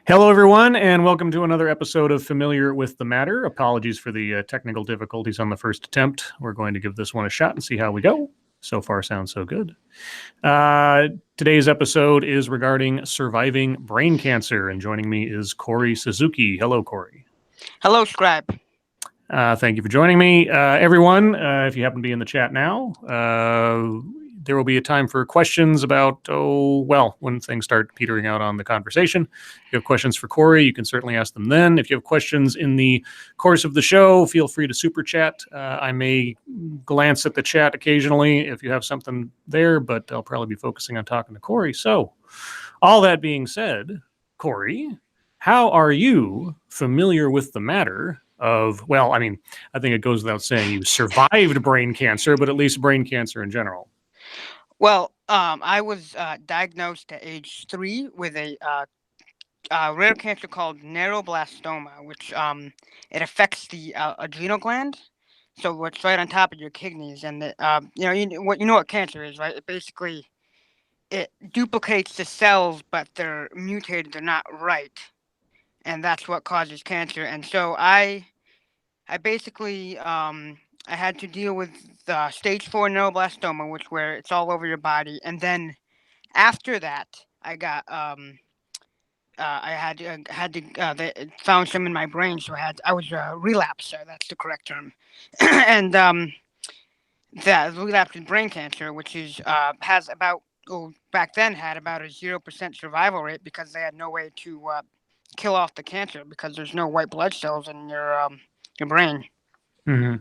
Hello, everyone, and welcome to another episode of Familiar with the Matter. Apologies for the technical difficulties on the first attempt. We're going to give this one a shot and see how we go. So far, sounds so good. Today's episode is regarding surviving brain cancer, and joining me is Corey Suzuki. Hello, Corey. Hello, Scribe. Thank you for joining me. Everyone, if you happen to be in the chat now, there will be a time for questions about, when things start petering out on the conversation. If you have questions for Corey, you can certainly ask them then. If you have questions in the course of the show, feel free to super chat. I may glance at the chat occasionally if you have something there, but I'll probably be focusing on talking to Corey. So, all that being said, Corey, how are you familiar with the matter of, I think it goes without saying you survived brain cancer, but at least brain cancer in general? Well, I was diagnosed at age 3 with a rare cancer called neuroblastoma, which it affects the adrenal gland. So it's right on top of your kidneys, and you know what cancer is, right? It duplicates the cells, but they're mutated. They're not right, and that's what causes cancer. And so I basically I had to deal with the stage 4 neuroblastoma, which where it's all over your body, and then after that, I got I they found some in my brain, so I was a relapser. That's the correct term, and that relapse in brain cancer, which is has about back then had about a 0% survival rate because they had no way to kill off the cancer because there's no white blood cells in your brain. Mm-hmm.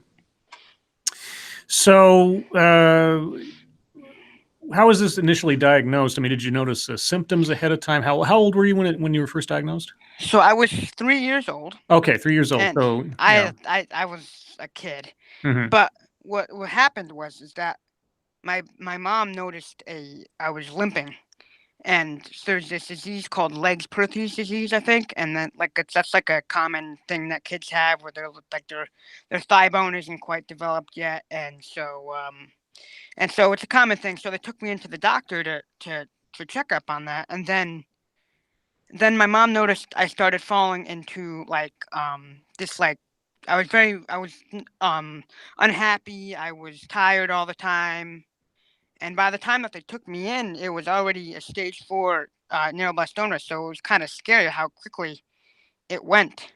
So, how was this initially diagnosed? I mean, did you notice symptoms ahead of time? How old were you when you were first diagnosed? So I was 3 years old. Okay, 3 years old. And So, I was a kid. Mm-hmm. But what happened is that my mom noticed I was limping, and there's this disease called Legs-Perthes disease, I think, and then that's like a common thing that kids have where they're like their thigh bone isn't quite developed yet, and so it's a common thing. So they took me into the doctor to check up on that, and then my mom noticed I started falling into this I was unhappy. I was tired all the time, and by the time that they took me in, it was already a stage 4 neuroblastoma. So it was kind of scary how quickly it went.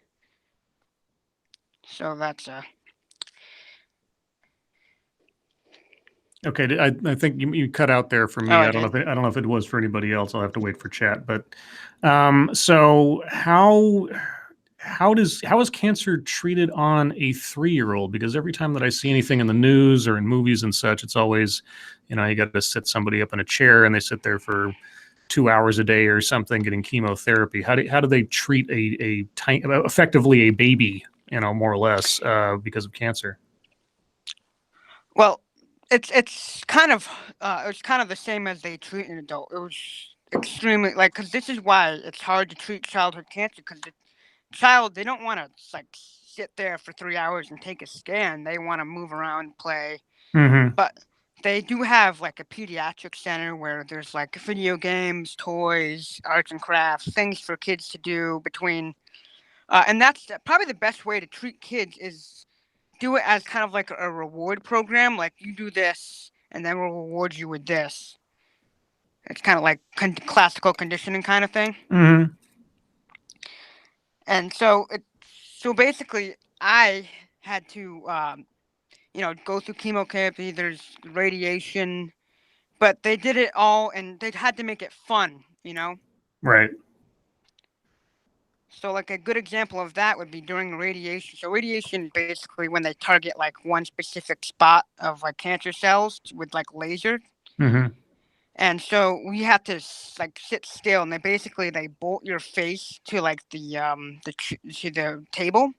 So that's Okay, I think you cut out there for me. Oh, I don't know if it was for anybody else. I'll have to wait for chat. But so how is cancer treated on a 3-year-old? Because every time that I see anything in the news or in movies and such, it's always, you got to sit somebody up in a chair and they sit there for 2 hours a day or something getting chemotherapy. How do they treat effectively a baby, more or less, because of cancer? Well, it's kind of the same as they treat an adult. It was extremely because this is why it's hard to treat childhood cancer because the child they don't want to sit there for 3 hours and take a scan. They want to move around, play. Mm-hmm. But they do have like a pediatric center where there's like video games, toys, arts and crafts, things for kids to do between. And that's probably the best way to treat kids is do it as kind of like a reward program. Like you do this, and then we'll reward you with this. It's kind of like classical conditioning kind of thing. Mm-hmm. And so basically, I had to go through chemotherapy. There's radiation, but they did it all, and they had to make it fun. Right. So like a good example of that would be during radiation. So radiation basically when they target like one specific spot of like cancer cells with like laser. Mm-hmm. And so we have to like sit still, and they bolt your face to like to the table.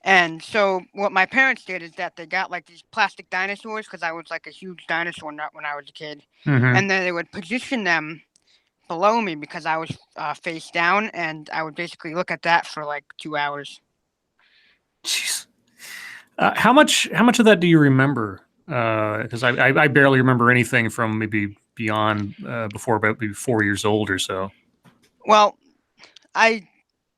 And so what my parents did is that they got like these plastic dinosaurs because I was like a huge dinosaur nut when I was a kid, Mm-hmm. and then they would position them below me because I was face down, and I would basically look at that for like 2 hours. Jeez. How much of that do you remember? Because I barely remember anything from maybe beyond before about maybe 4 years old or so. Well, I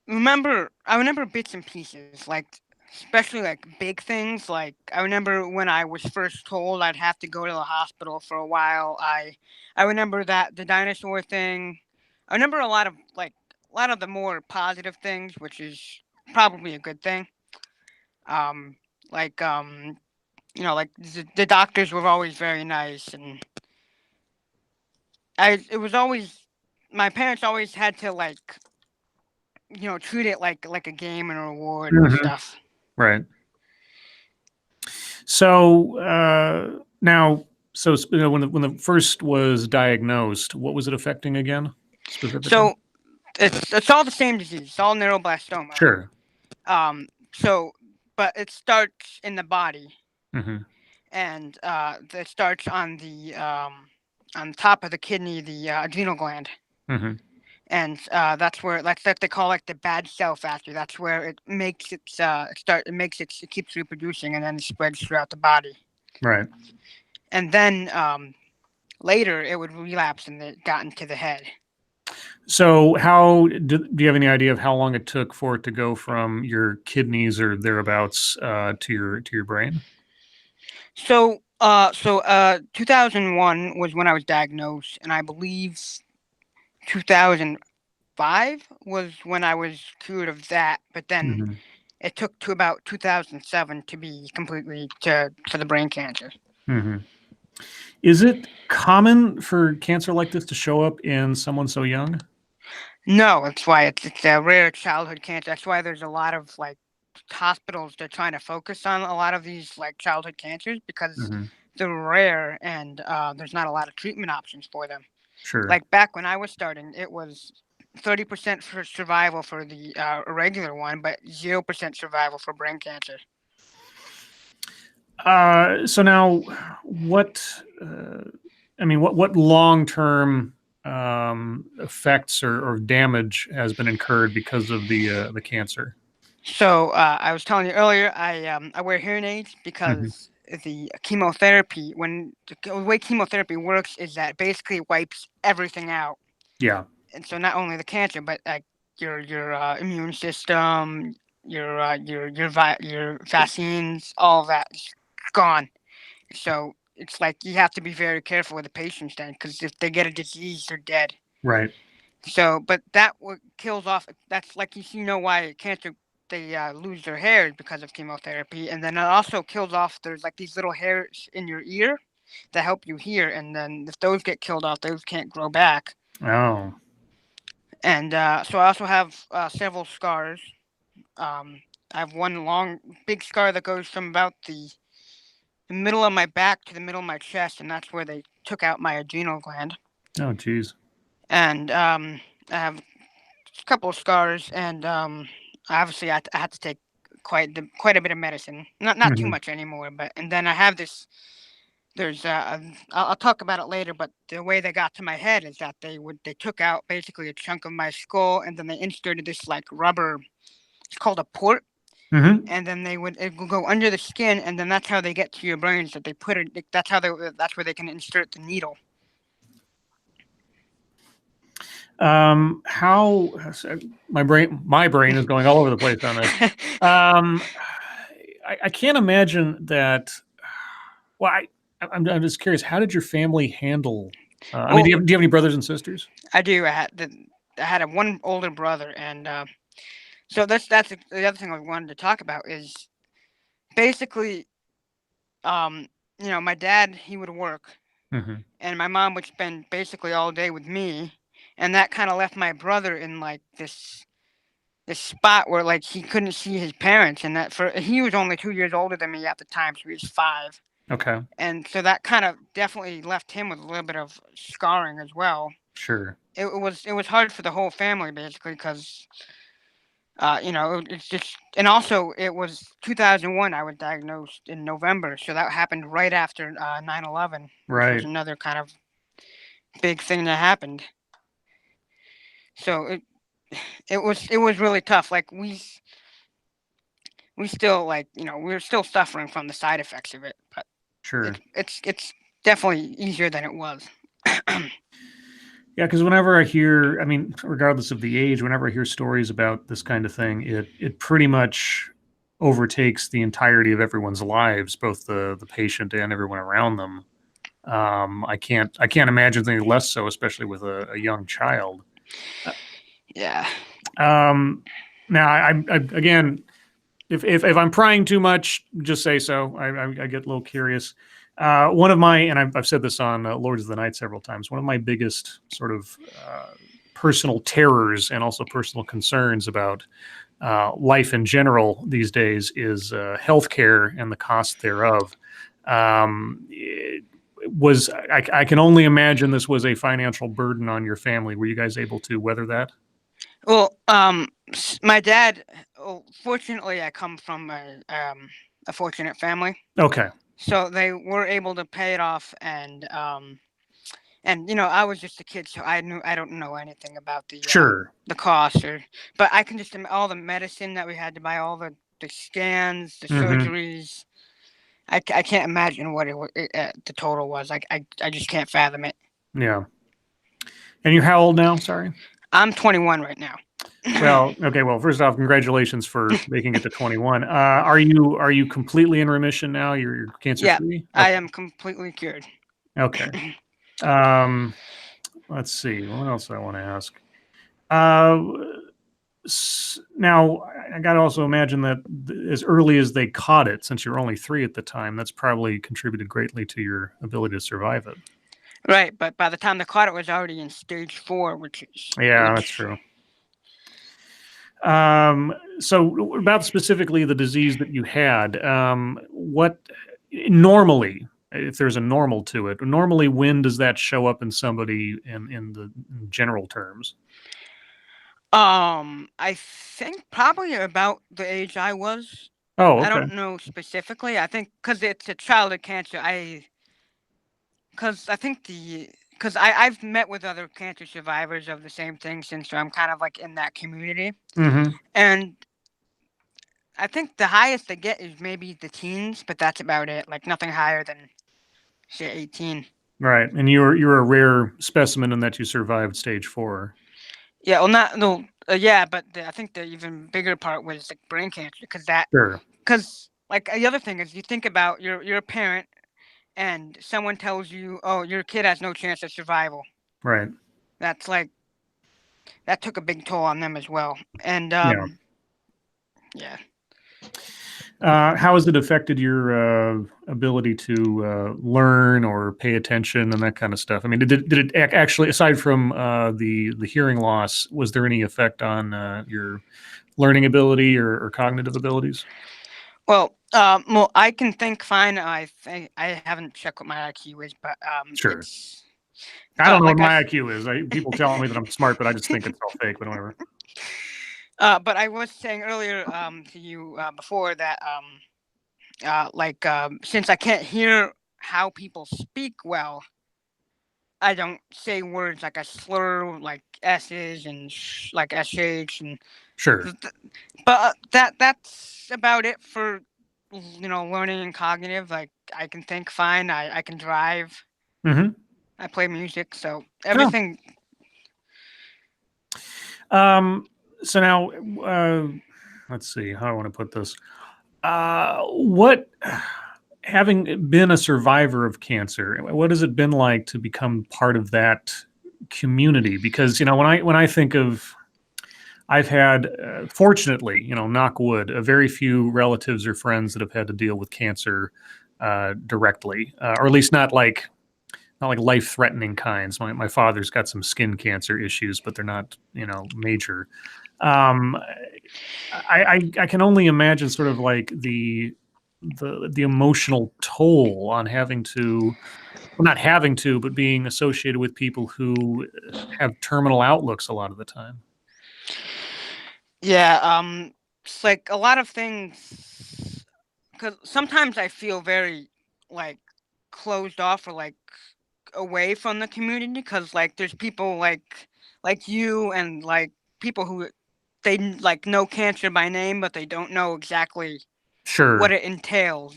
I remember bits and pieces, like especially like big things. Like I remember when I was first told I'd have to go to the hospital for a while. I remember that the dinosaur thing. I remember a lot of the more positive things, which is probably a good thing. Um, like like the doctors were always very nice, and I it was always my parents always had to treat it like a game and a reward and Hmm. stuff. Right. So now, when the first was diagnosed, what was it affecting again specifically? So it's all the same disease. It's all neuroblastoma. Sure. So but it starts in the body, Hmm. and it starts on top of the kidney, the adrenal gland, Hmm. and that's what they call like the bad cell factor. That's where it makes it makes it keeps reproducing, and then it spreads throughout the body. Right. And then later it would relapse and it got into the head. So, do you have any idea of how long it took for it to go from your kidneys or thereabouts to your brain? 2001 was when I was diagnosed, and I believe 2005 was when I was cured of that. But then Hmm. it took to about 2007 to be completely to the brain cancer. Hmm. Is it common for cancer like this to show up in someone so young? No, that's why it's a rare childhood cancer. That's why there's a lot of hospitals they're trying to focus on a lot of these like childhood cancers because Hmm. they're rare and there's not a lot of treatment options for them. Sure. Like back when I was starting, it was 30% for survival for the regular one, but 0% survival for brain cancer. So now, what? I mean, what long term effects or damage has been incurred because of the cancer? So I was telling you earlier, I wear hearing aids Hmm. because the chemotherapy, when the way chemotherapy works, is that it basically wipes everything out, Yeah. and so not only the cancer, but like your immune system, your vaccines, all of that is gone. So it's like you have to be very careful with the patients then, because if they get a disease, they're dead. Right. So, but that what kills off. That's like you know why cancer they lose their hair because of chemotherapy, and then it also kills off. There's like these little hairs in your ear that help you hear, and then if those get killed off, those can't grow back. Oh. And so I also have several scars. I have one long, big scar that goes from about the middle of my back to the middle of my chest, and that's where they took out my adrenal gland. Oh, geez. And I have a couple of scars, and obviously I had to take quite a bit of medicine. Not too Hmm. much anymore, but and then I have this. There's I'll talk about it later, but the way they got to my head is that they took out basically a chunk of my skull, and then they inserted this like rubber. It's called a port, Hmm. and then it would go under the skin, and then that's how they get to your brains. That they put it. That's where they can insert the needle. How my brain is going all over the place on this. Um, I can't imagine that. Well, I'm just curious. How did your family handle? I mean, Well, do you have any brothers and sisters? I do. I had a one older brother, and so that's the other thing I wanted to talk about is basically, um, my dad he would work, Hmm. and my mom would spend basically all day with me, and that kind of left my brother in like this spot where like he couldn't see his parents, and that for he was only 2 years older than me at the time, so he was 5, Okay. and so that kind of definitely left him with a little bit of scarring as well. Sure. It was hard for the whole family basically because it's just, and also it was 2001. I was diagnosed in November, so that happened right after 9/11, which was Right. another kind of big thing that happened. So it was really tough. Like we still we're still suffering from the side effects of it, but Sure. it's definitely easier than it was. Yeah, because whenever I hear, I mean, regardless of the age, whenever I hear stories about this kind of thing, it pretty much overtakes the entirety of everyone's lives, both the patient and everyone around them. I can't imagine anything less so, especially with a young child. Yeah. Now, again, if I'm prying too much, just say so. I get a little curious. One of my, and I've said this on Lords of the Night several times, one of my biggest sort of personal terrors and also personal concerns about life in general these days is healthcare and the cost thereof. It was I can only imagine this was a financial burden on your family. Were you guys able to weather that? Well, my dad. Oh, fortunately, I come from a fortunate family, Okay, so they were able to pay it off, and I was just a kid, so I don't know anything about sure. the cost, but I can just all the medicine that we had to buy, all the scans, the Hmm. surgeries. I can't imagine what the total was. I just can't fathom it. Yeah. And you're how old now? Sorry. I'm 21 right now. Well, okay. Well, first off, congratulations for making it to 21. Are you completely in remission now? You're cancer Yeah, free? I Okay. am completely cured. Okay. Um, let's see. What else do I want to ask? Uh, Now, I got to also imagine that as early as they caught it, since you're only 3 at the time, that's probably contributed greatly to your ability to survive it. Right, but by the time they caught it, was already in stage 4, Yeah, that's which true. So about specifically the disease that you had, what normally, if there's a normal to it, normally when does that show up in somebody in the in general terms? I think probably about the age I was. Oh, I okay. don't know specifically. I think because it's a childhood cancer. Because I think because I've met with other cancer survivors of the same thing since I'm kind of like in that community, Hmm. and I think the highest they get is maybe the teens, but that's about it. Like nothing higher than say 18. Right, and you're a rare specimen in that you survived stage 4. Yeah, well, not no, yeah, but I think the even bigger part was like brain cancer Sure. because like the other thing is you think about you're a parent and someone tells you, oh, your kid has no chance of survival. Right. That's like that took a big toll on them as well. And Yeah. yeah. How has it affected your ability to learn or pay attention and that kind of stuff? I mean, did it actually, aside from the hearing loss, was there any effect on your learning ability or cognitive abilities? Well, I can think fine. I think I haven't checked what my IQ is, but Sure. it's I don't but know what like my IQ is. People tell me that I'm smart, but I just think it's all fake. But whatever. but I was saying earlier to you before that since I can't hear how people speak well, I don't say words like I slur like s's and like sh and Sure. th- th- but that's about it for learning and cognitive. Like I can think fine. I can drive. Hmm. I play music, so Oh. everything. Um. So now, let's see. How do I want to put this? What, having been a survivor of cancer, what has it been like to become part of that community? Because when I think of, I've had, fortunately, knock wood, a very few relatives or friends that have had to deal with cancer directly, or at least not like life threatening kinds. My father's got some skin cancer issues, but they're not major. Um, I can only imagine sort of like the emotional toll on having to, well, not having to, but being associated with people who have terminal outlooks a lot of the time. Yeah, it's like a lot of things. Because sometimes I feel very like closed off or like away from the community. Because like there's people like you and like people who they like know cancer by name, but they don't know exactly what Sure. it entails.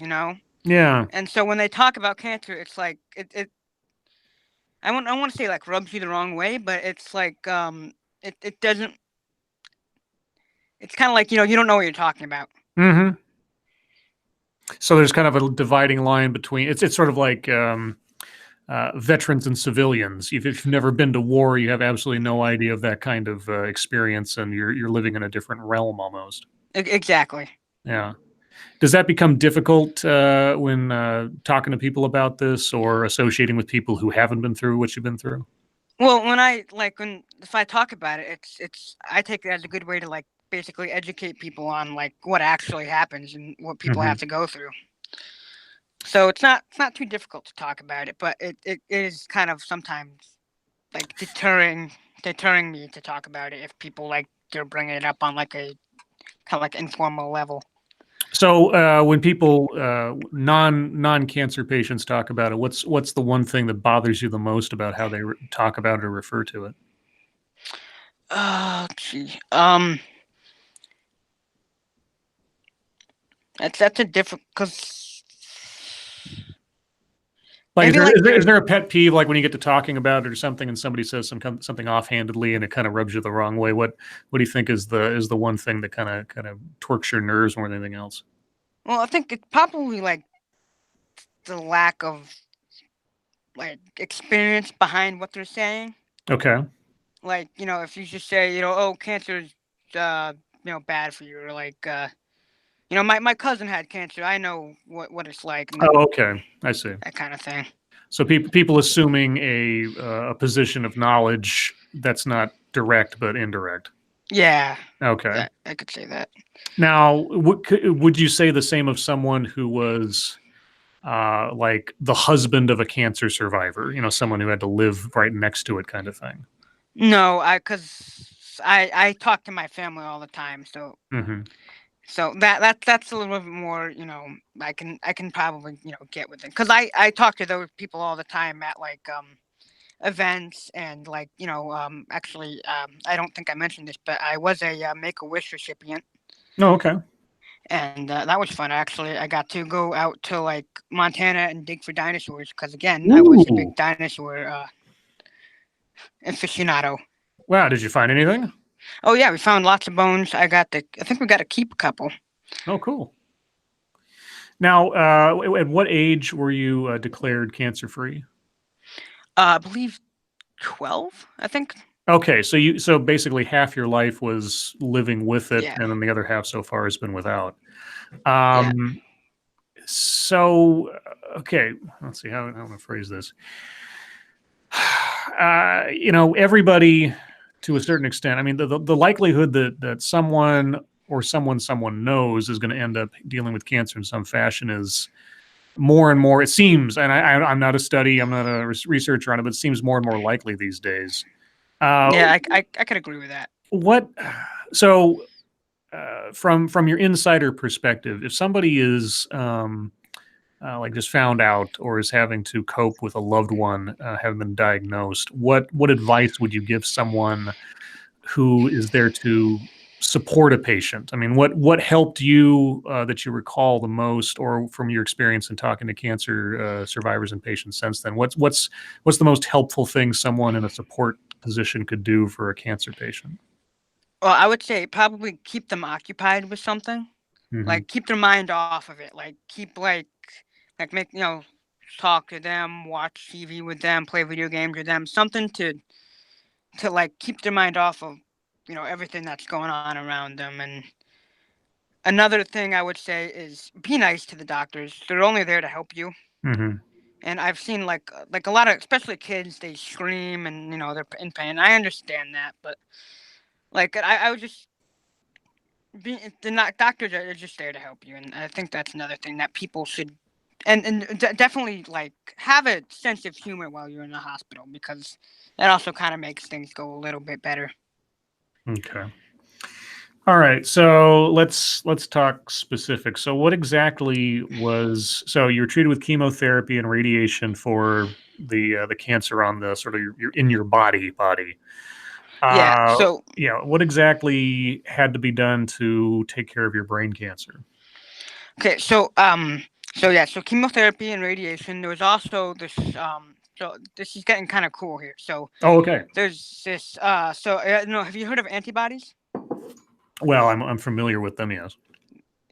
Yeah. And so when they talk about cancer, it's like it I want to say like rubs you the wrong way, but it's like it doesn't. It's kind of like you don't know what you're talking about. Mm-hmm. So there's kind of a dividing line between it's sort of like veterans and civilians. If you've never been to war, you have absolutely no idea of that kind of experience, and you're living in a different realm almost. Exactly. Yeah. Does that become difficult when talking to people about this or associating with people who haven't been through what you've been through? Well, when if I talk about it, it's I take it as a good way to like basically educate people on like what actually happens and what people Hmm. have to go through. So it's not too difficult to talk about it, but it is kind of sometimes like deterring me to talk about it if people like they're bringing it up on like a kind of like informal level. So when people non cancer patients talk about it, what's the one thing that bothers you the most about how they talk about it or refer to it? Oh, gee. That's a different because Like, is maybe there, like is there there's is there a pet peeve like when you get to talking about it or something, and somebody says something offhandedly and it kind of rubs you the wrong way? What do you think is the one thing that kind of twerks your nerves more than anything else? well, I think it's probably like the lack of like experience behind what they're saying. Okay. Like if you just say oh cancer is uh bad for you or like my cousin had cancer. I know what it's like and Oh, okay. I see. that kind of thing. So people assuming a position of knowledge that's not direct but indirect. Yeah, Okay. I could say that. Now, would you say the same of someone who was like the husband of a cancer survivor? You know, someone who had to live right next to it, kind of thing. No, because I talk to my family all the time, so Hmm. that's a little bit more. I can probably get with it because I talk to those people all the time at like events and like actually I don't think I mentioned this, but I was a Make a Wish recipient. Oh, okay. And that was fun. Actually, I got to go out to like Montana and dig for dinosaurs because again, I was a Ooh. big dinosaur aficionado. Wow. Did you find anything? Oh yeah, we found lots of bones. I think we got to keep a couple. Oh, cool. Now, at what age were you declared cancer free? I believe 12. I think. Okay, so basically half your life was living with it, Yeah, and then the other half so far has been without. yeah, Um, so okay, let's see how I'm going to phrase this. Everybody to a certain extent. I mean, the likelihood that someone or someone knows is going to end up dealing with cancer in some fashion is more and more. It seems, and I'm not a study, I'm not a researcher on it, but it seems more and more likely these days. Uh, yeah. I could agree with that. what? So, from your insider perspective, if somebody is like just found out or is having to cope with a loved one having been diagnosed, what advice would you give someone who is there to support a patient? I mean, what helped you that you recall the most, or from your experience in talking to cancer survivors and patients since then? What's the most helpful thing someone in a support position could do for a cancer patient? Well, I would say probably keep them occupied with something. Hmm. Like keep their mind off of it. Like keep like make talk to them, watch TV with them, play video games with them. Something to like keep their mind off of everything that's going on around them. And another thing I would say is be nice to the doctors. They're only there to help you. Hmm. And I've seen like a lot of especially kids, they scream and they're in pain. I understand that, but like I would just be the not doctors are just there to help you, and I think that's another thing that people should and definitely like have a sense of humor while you're in the hospital because that also kind of makes things go a little bit better. Okay. All right, so let's talk specifics. So, what exactly was so you were treated with chemotherapy and radiation for the cancer on the sort of your in your body. Yeah. Uh, So what exactly had to be done to take care of your brain cancer? okay. So chemotherapy and radiation. There was also this So this is getting kind of cool here. So Oh, okay. there's this. No, have you heard of antibodies? Well, I'm familiar with them. Yes.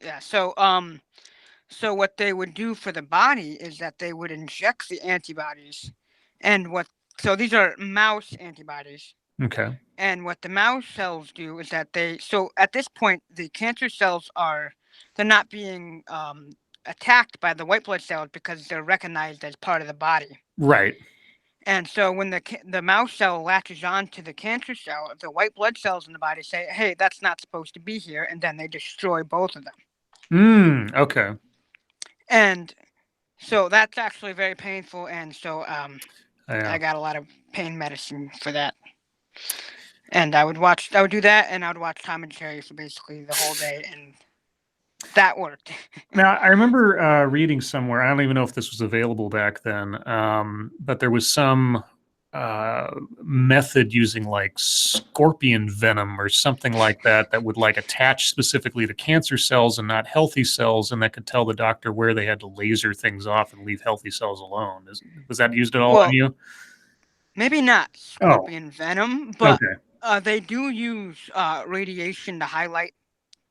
Yeah. So what they would do for the body is that they would inject the antibodies, and what. So these are mouse antibodies. Okay. And what the mouse cells do is that so at this point, the cancer cells they're not being attacked by the white blood cells because they're recognized as part of the body. Right. And so when the mouse cell latches on to the cancer cell, the white blood cells in the body say, "Hey, that's not supposed to be here," and then they destroy both of them. Okay. And so that's actually very painful, and so Yeah. I got a lot of pain medicine for that. And I would do that, and I would watch Tom and Jerry for basically the whole day, and that worked. Now, I remember reading somewhere, I don't even know if this was available back then, but there was some method using like scorpion venom or something like that that would like attach specifically to cancer cells and not healthy cells, and that could tell the doctor where they had to laser things off and leave healthy cells alone. Was that used at all on Well, you? maybe not scorpion venom, but Okay. they do use radiation to highlight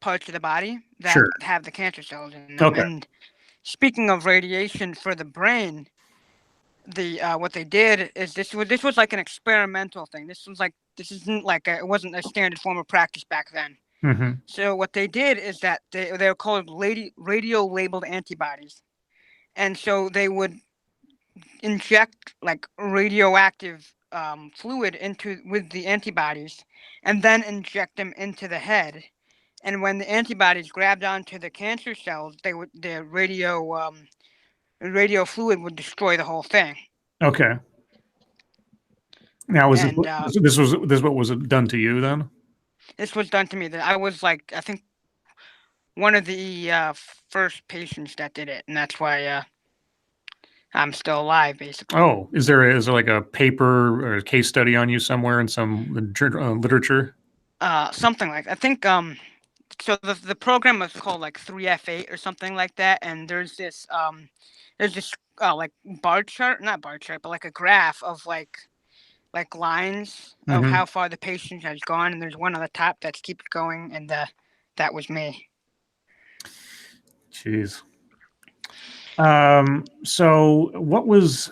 parts of the body that Sure. have the cancer cells in them. Okay. And speaking of radiation for the brain, what they did is this was like an experimental thing. This isn't like it wasn't a standard form of practice back then. Mm-hmm. So what they did is that they're called radio labeled antibodies, and so they would inject like radioactive fluid with the antibodies, and then inject them into the head. And when the antibodies grabbed onto the cancer cells, the radio fluid would destroy the whole thing. Okay. Now, And this what was done to you then? this was done to me. That I was like, I think one of the first patients that did it, and that's why I'm still alive, basically. Oh, is there like a paper or a case study on you somewhere in some literature? Something like I think so the program was called like 3F8 or something like that, and there's this like bar chart, not bar chart, but like a graph of like lines of how far the patient has gone, and there's one on the top that keeps going, and that was me. Jeez. So what was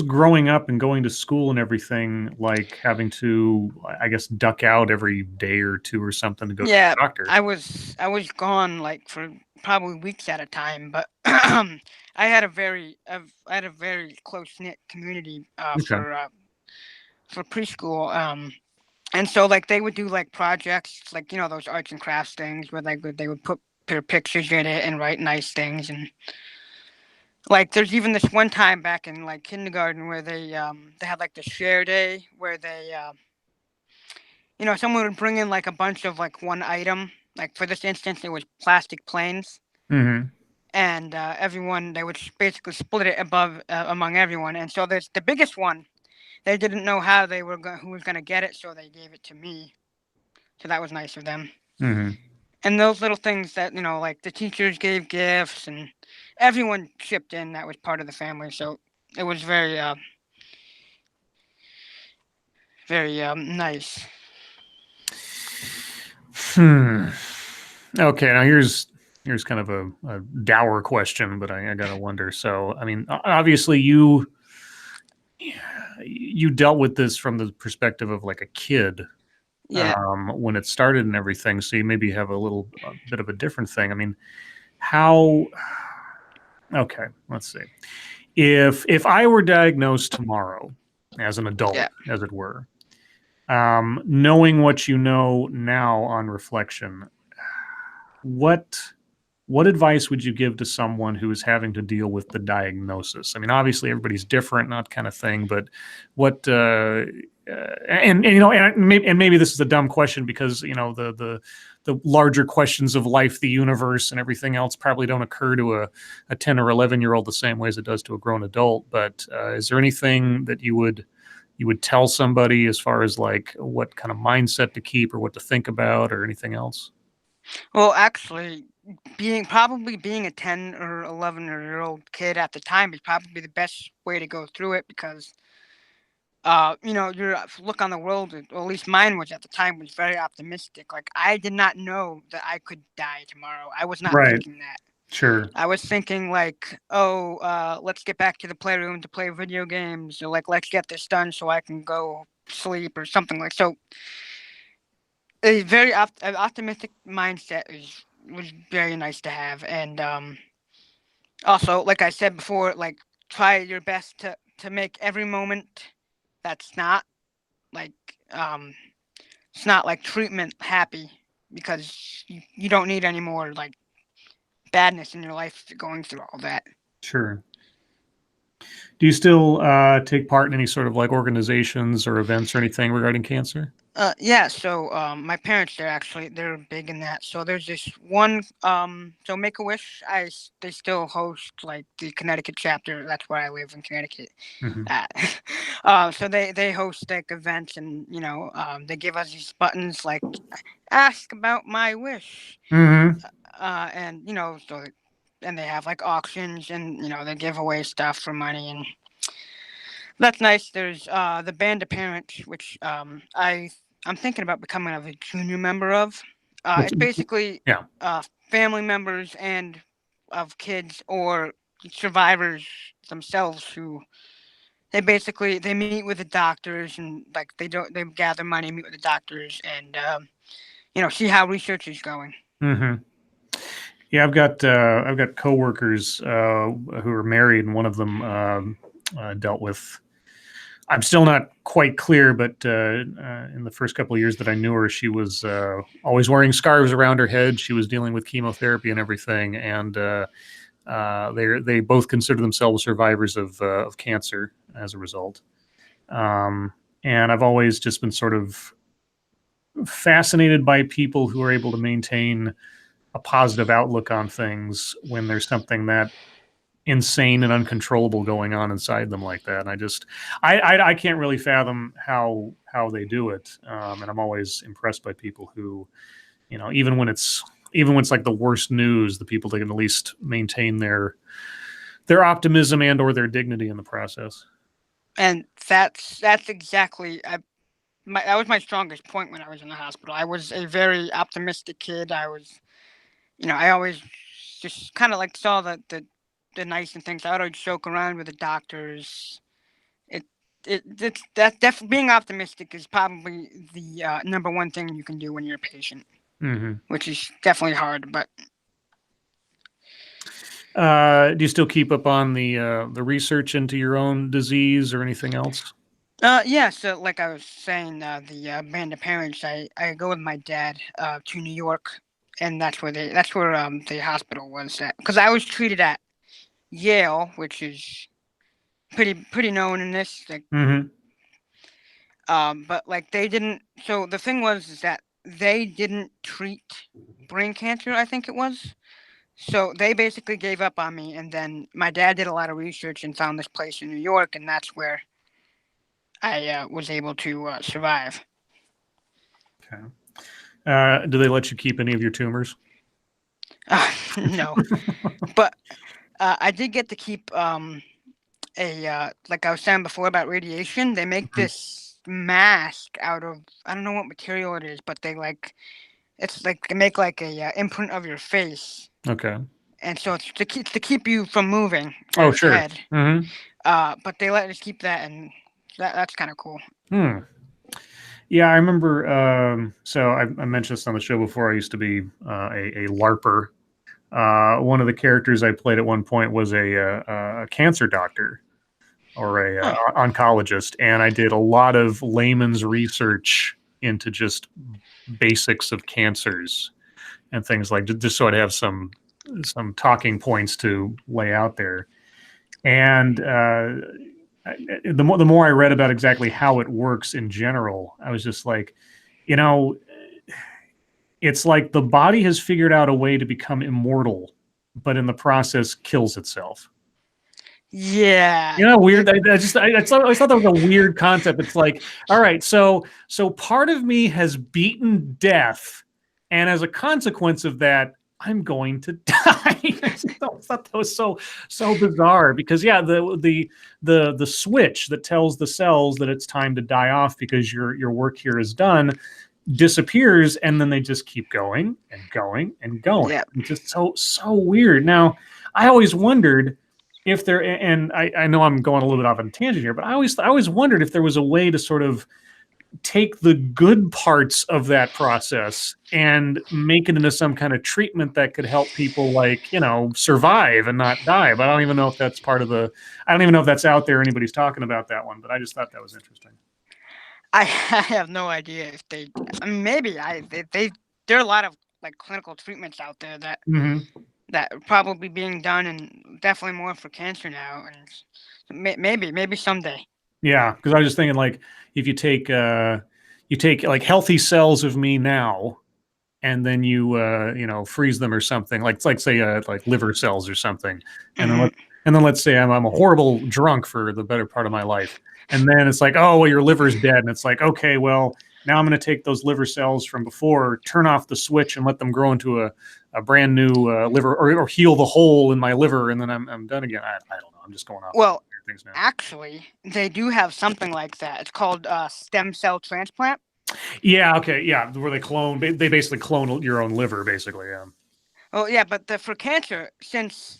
growing up and going to school and everything like, having to, I guess, duck out every day or two or something to go to the doctor? I was gone like for probably weeks at a time, but I had a very close knit community for preschool. And so like they would do like projects, like those arts and crafts things where they would put their pictures in it and write nice things. And like there's even this one time back in like kindergarten where they had like the share day where they someone would bring in like a bunch of like one item. Like for this instance, it was plastic planes. Mm-hmm. And they would basically split it among everyone. And so there's the biggest one. They didn't know who was going to get it, so they gave it to me. So that was nice of them. Mm-hmm. And those little things that, like the teachers gave gifts and everyone chipped in that was part of the family. So it was very, very nice. Okay, now here's kind of a dour question, but I gotta wonder. So, I mean, obviously you dealt with this from the perspective of like a kid, when it started and everything. So you maybe have a bit of a different thing. I mean, how? Okay, let's see. If I were diagnosed tomorrow as an adult, as it were, knowing what you know now on reflection, what advice would you give to someone who is having to deal with the diagnosis? I mean, obviously everybody's different, not kind of thing, but what and maybe this is a dumb question because the larger questions of life, the universe, and everything else probably don't occur to a 10 or 11-year-old the same way as it does to a grown adult. But is there anything that you would tell somebody as far as like what kind of mindset to keep or what to think about or anything else? Well, actually, probably being a 10 or 11-year-old kid at the time is probably the best way to go through it because your look on the world, or at least mine was at the time, was very optimistic. Like I did not know that I could die tomorrow. I was not Right. thinking that. Sure. I was thinking like, oh, let's get back to the playroom to play video games, or like let's get this done so I can go sleep or something like so. A very an optimistic mindset was very nice to have, and also, like I said before, like try your best to make every moment that's not like it's not like treatment happy because you don't need any more like badness in your life going through all that. Sure. Do you still take part in any sort of like organizations or events or anything regarding cancer? Yeah, so my parents they're big in that. So there's this one so Make a Wish, they still host like the Connecticut chapter. That's where I live in Connecticut. Mm-hmm. So they host like events, and they give us these buttons like ask about my wish. Mm-hmm. And and they have like auctions, and they give away stuff for money, and that's nice. There's the band of parents, which I'm thinking about becoming a junior member of. It's basically Yeah. family members and of kids or survivors themselves who they meet with the doctors, and like they gather money, meet with the doctors, and see how research is going. Mm-hmm. Yeah, I've got coworkers who are married, and one of them dealt with. I'm still not quite clear, but in the first couple of years that I knew her, she was always wearing scarves around her head. She was dealing with chemotherapy and everything, and they both consider themselves survivors of cancer as a result. And I've always just been sort of fascinated by people who are able to maintain a positive outlook on things when there's something that insane and uncontrollable going on inside them like that. And I can't really fathom how they do it. And I'm always impressed by people who, even when it's like the worst news, the people that can at least maintain their optimism and or their dignity in the process. And that's exactly that was my strongest point when I was in the hospital. I was a very optimistic kid. I always just kind of like saw the nice and things. I would always joke around with the doctors. It it's that being optimistic is probably the number one thing you can do when you're a patient, Mm-hmm. which is definitely hard. But do you still keep up on the research into your own disease or anything else? yeah. So like I was saying, the band of parents, I go with my dad to New York, and that's where the hospital was at, because I was treated at Yale, which is pretty known in this. Like, Mm-hmm. but like they didn't. So the thing was is that they didn't treat brain cancer. I think it was. So they basically gave up on me, and then my dad did a lot of research and found this place in New York, and that's where I was able to survive. Okay. Do they let you keep any of your tumors? No, but I did get to keep like I was saying before about radiation. They make Mhm. this mask out of, I don't know what material it is, but it's like they make like a imprint of your face, Okay. and so it's to keep you from moving Oh, your sure. head. Mm-hmm. But they let us keep that, and that's kind of cool. Hmm. Yeah, I remember. So I mentioned this on the show before. I used to be a LARPer. One of the characters I played at one point was a cancer doctor or a Huh. oncologist, and I did a lot of layman's research into just basics of cancers and things like just so I'd have some talking points to lay out there. And the more I read about exactly how it works in general, I was just like, you know, it's like the body has figured out a way to become immortal, but in the process kills itself. Yeah. Weird. I always thought that was a weird concept. It's like, all right, so part of me has beaten death, and as a consequence of that, I'm going to die. I thought that was so bizarre because yeah, the switch that tells the cells that it's time to die off because your work here is done disappears, and then they just keep going and going and going. Yeah. It's just so weird. Now, I always wondered if there, and I know I'm going a little bit off on a tangent here, but I always wondered if there was a way to sort of take the good parts of that process and make it into some kind of treatment that could help people, like, survive and not die. But I don't even know if that's part of the, I don't even know if that's out there. Anybody's talking about that one, but I just thought that was interesting. I have no idea if they. I mean, maybe there are a lot of like clinical treatments out there that that are probably being done, and definitely more for cancer now, and maybe someday. Yeah, because I was just thinking, like, if you take like healthy cells of me now, and then you freeze them or something, like say like liver cells or something, and Mhm. then let's say I'm a horrible drunk for the better part of my life, and then it's like, oh well, your liver's dead, and it's like, okay, well now I'm going to take those liver cells from before, turn off the switch, and let them grow into a brand new liver, or heal the hole in my liver, and then I'm done again. I don't know. I'm just going off on Well, weird things now. actually, they do have something like that. It's called stem cell transplant. Yeah, okay, yeah, where they basically clone your own liver, basically, yeah. Oh yeah, but for cancer, since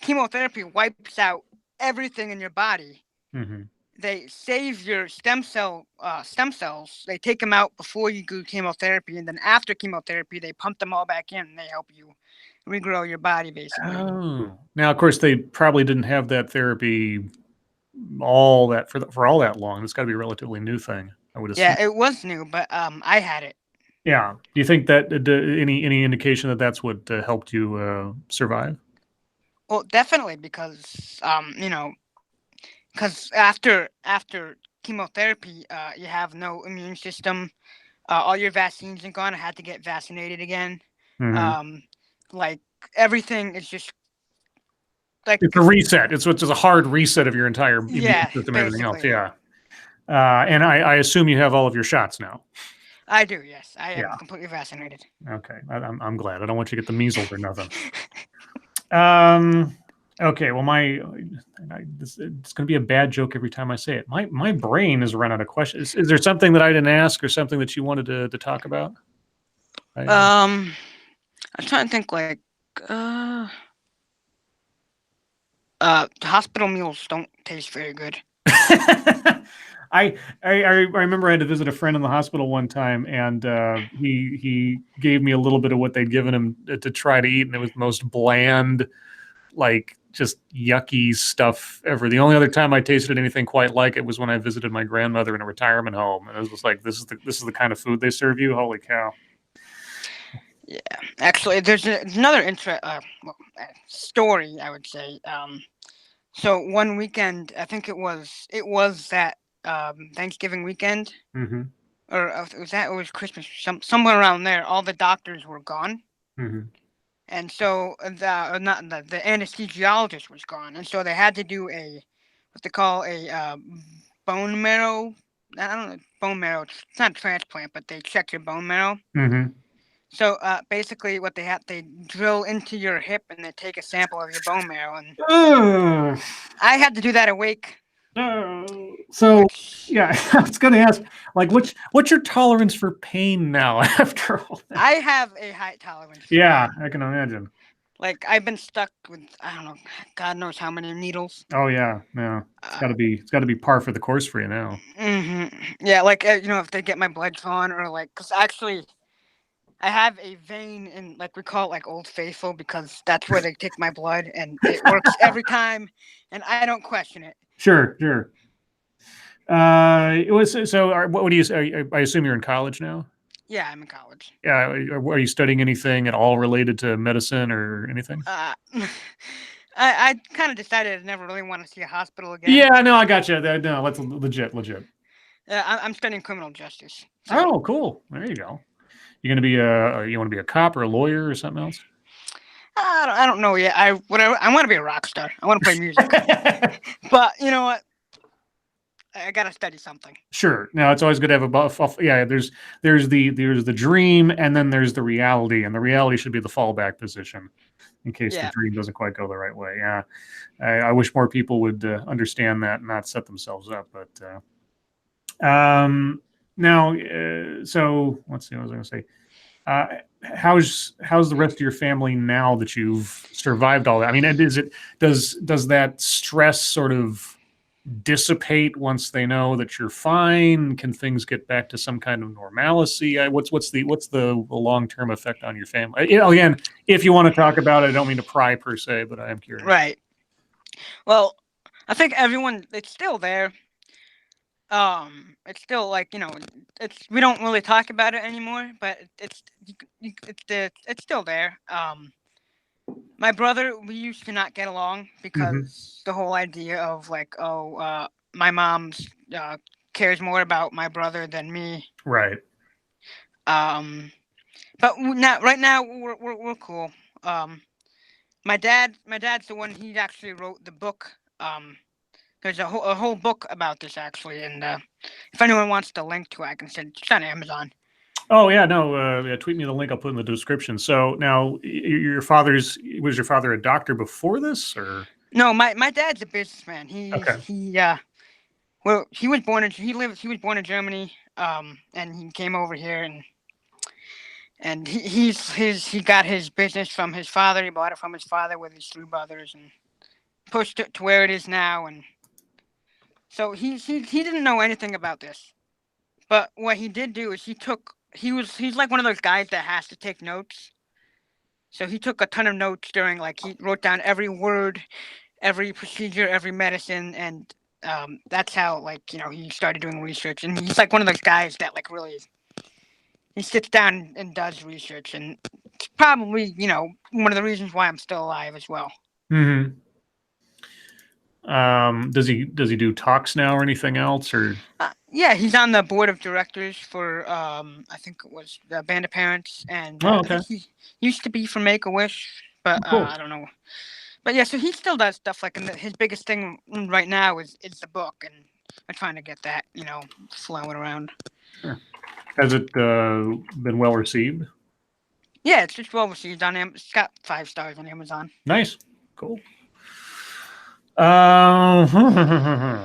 chemotherapy wipes out everything in your body, Mm-hmm. they save your stem cells. They take them out before you do chemotherapy, and then after chemotherapy, they pump them all back in, and they help you regrow your body, basically. Oh, now of course they probably didn't have that therapy all that for all that long. It's got to be a relatively new thing, I would assume. Yeah, it was new, but I had it. Yeah. Do you think that any indication that that's what helped you survive? Well, definitely because because after chemotherapy, you have no immune system. All your vaccines are gone. I had to get vaccinated again. Mm-hmm. Um, like everything is just like It's a reset. It's just a hard reset of your entire immune yeah, system, everything else. basically. Yeah. And I assume you have all of your shots now. I do. Yes, I am Yeah. completely vaccinated. Okay. I'm glad. I don't want you to get the measles or nothing. Okay. Well, it's going to be a bad joke every time I say it. My brain has run out of questions. Is there something that I didn't ask, or something that you wanted to talk about? I'm trying to think like uh hospital meals don't taste very good. I remember I had to visit a friend in the hospital one time, and he gave me a little bit of what they'd given him to try to eat, and it was the most bland, like just yucky stuff ever. The only other time I tasted anything quite like it was when I visited my grandmother in a retirement home, and it was just like, this is the kind of food they serve you. Holy cow! Yeah, actually, there's another story, I would say. So one weekend, I think it was that Thanksgiving weekend, Mm-hmm. or it was Christmas, somewhere around there. All the doctors were gone, Mm-hmm. and so not the anesthesiologist was gone, and so they had to do what they call a bone marrow. I don't know, bone marrow. It's not a transplant, but they check your bone marrow. Mm-hmm. So basically, what they drill into your hip and they take a sample of your bone marrow, and Ugh. I had to do that awake. So Which yeah, I was going to ask, like, what's your tolerance for pain now after all that? I have a high tolerance for Yeah, pain. I can imagine. Like I've been stuck with I don't know, God knows how many needles. Oh yeah, yeah. Uh, It's got to be par for the course for you now. Yeah, like if they get my blood drawn or like, because actually I have a vein in, like, we call it like Old Faithful, because that's where they take my blood and it works every time, and I don't question it. Sure, sure. It was so. What do you? I assume you're in college now. Yeah, I'm in college. Yeah. Are you studying anything at all related to medicine or anything? I kind of decided I never really want to see a hospital again. Yeah, no, I got you. No, that's legit, legit. I'm studying criminal justice. So, Oh, cool. There you go. You gonna be you want to be a cop or a lawyer or something else? I don't know yet. I want to be a rock star. I want to play music. But you know what? I gotta study something. Sure. Now it's always good to have a buff. Yeah, there's the dream, and then there's the reality, and the reality should be the fallback position in case the Yeah. dream doesn't quite go the right way. Yeah, I wish more people would understand that and not set themselves up. But now, so let's see. What was I going to say? Uh, how's the rest of your family now that you've survived all that? I mean, does that stress sort of dissipate once they know that you're fine? Can things get back to some kind of normalcy? What's the long-term effect on your family? Again, if you want to talk about it, I don't mean to pry per se, but I am curious. Right. Well, I think everyone it's still there. It's still like it's we don't really talk about it anymore, but it's still there. My brother, we used to not get along Hmm. because the whole idea of like, my mom's cares more about my brother than me. Right. Um, but now, right now, we're cool. Um, my dad's the one. He actually wrote the book. There's a whole book about this actually, and if anyone wants the link to it, I can send. It's on Amazon. Oh yeah, no. Yeah, tweet me the link. I'll put in the description. So now, was your father a doctor before this, or No, my dad's a businessman. He okay? he well, he was born in Germany. And he came over here, and he got his business from his father. He bought it from his father with his three brothers and pushed it to where it is now. And so he didn't know anything about this. But what he did do is he's like one of those guys that has to take notes. So he took a ton of notes during like he wrote down every word, every procedure, every medicine, and that's how like he started doing research. And he's like one of those guys that like really he sits down and does research, and it's probably one of the reasons why I'm still alive as well. Hmm. Does he do talks now or anything else, or Yeah, he's on the board of directors for I think it was the Band of Parents, and oh, I okay. think he used to be for Make a Wish, but Oh, cool. I don't know. But yeah, so he still does stuff like, and his biggest thing right now is the book, and I'm trying to get that flowing around. Sure. Has it been well received? Yeah, it's just well received on It's got 5 stars on Amazon. Nice. Cool.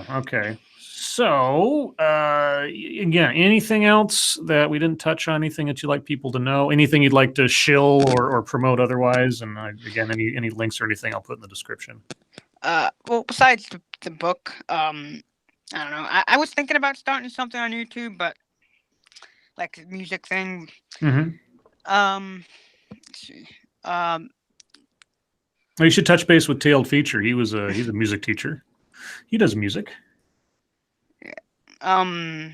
Okay. So, again, anything else that we didn't touch on? Anything that you'd like people to know? Anything you'd like to shill or promote otherwise? And again, any links or anything I'll put in the description. Well, besides the book, I don't know. I was thinking about starting something on YouTube, but like a music thing. Mm-hmm. Let's see. Um, Well, you should touch base with Tailed Feature. He's a music teacher. He does music. um.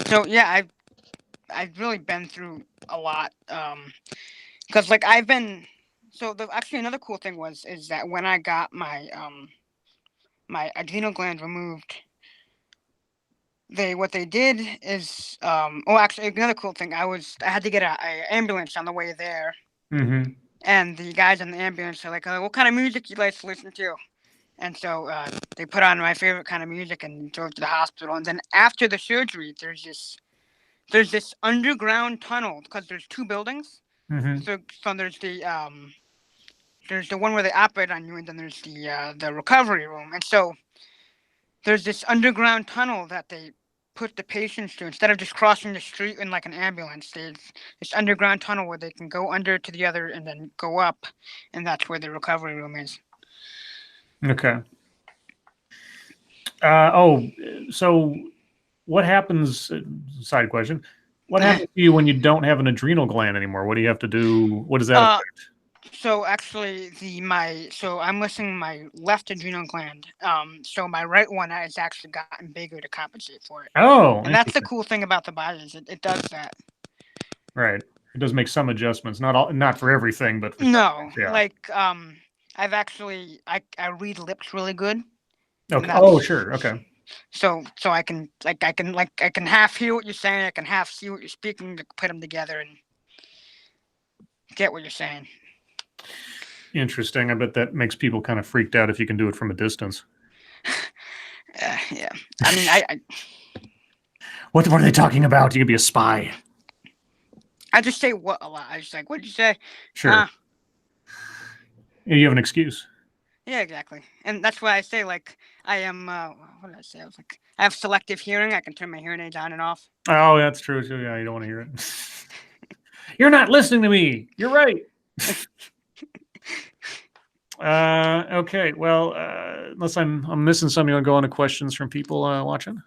So yeah, I've really been through a lot. Because like I've been. So the actually another cool thing is that when I got my adrenal gland removed, what they did is actually another cool thing I had to get a ambulance on the way there, Mm-hmm. and the guys in the ambulance are like, what kind of music you like to listen to? And so they put on my favorite kind of music and drove to the hospital. And then after the surgery, there's this underground tunnel because there's two buildings. Mm-hmm. So there's the one where they operate on you, and then there's the recovery room. And so there's this underground tunnel that they put the patients to instead of just crossing the street in like an ambulance. There's this underground tunnel where they can go under to the other and then go up, and that's where the recovery room is. Okay. So what happens? Side question. What happens to you when you don't have an adrenal gland anymore? What do you have to do? What does that Uh, affect? so actually, I'm missing my left adrenal gland. So my right one has actually gotten bigger to compensate for it, Oh, and that's the interesting. cool thing about the body is it does that. Right. It does make some adjustments. Not for everything, but for some No, things. Yeah. like I've actually I read lips really good, and Okay. Oh, that's sure. Okay. so I can half hear what you're saying, I can half see what you're speaking to put them together and get what you're saying. Interesting. I bet that makes people kind of freaked out if you can do it from a distance. Yeah. I mean, I What are they talking about? You could be a spy. I just say what a lot. I just like, what'd you say? Sure. You have an excuse. Yeah, exactly. And that's why I say, like, I am, what did I say? I was like, I have selective hearing. I can turn my hearing aids on and off. Oh, that's true too. Yeah, you don't want to hear it. You're not listening to me. You're right. Okay. Well, unless I'm missing something, you want to go on to questions from people watching?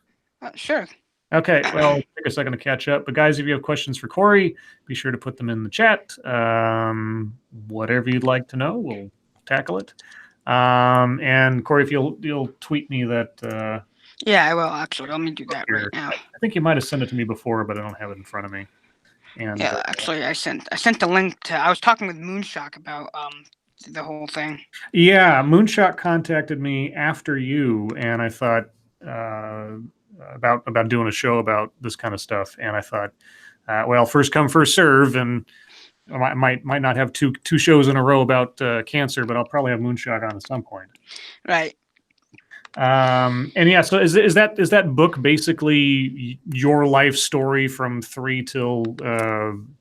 Sure. Okay. Well, take a second to catch up. But guys, if you have questions for Corey, be sure to put them in the chat. Whatever you'd like to know, we'll tackle it. And Corey, if you'll tweet me that. Yeah, I will actually. Let me do that right now. I think you might have sent it to me before, but I don't have it in front of me. And yeah, actually, I sent the link to. I was talking with Moonshock about the whole thing. Yeah, Moonshot contacted me after you, and I thought about doing a show about this kind of stuff, and I thought, well, first come, first serve, and I might not have two shows in a row about cancer, but I'll probably have Moonshot on at some point. Right. And yeah, so is that book basically your life story from 3 till you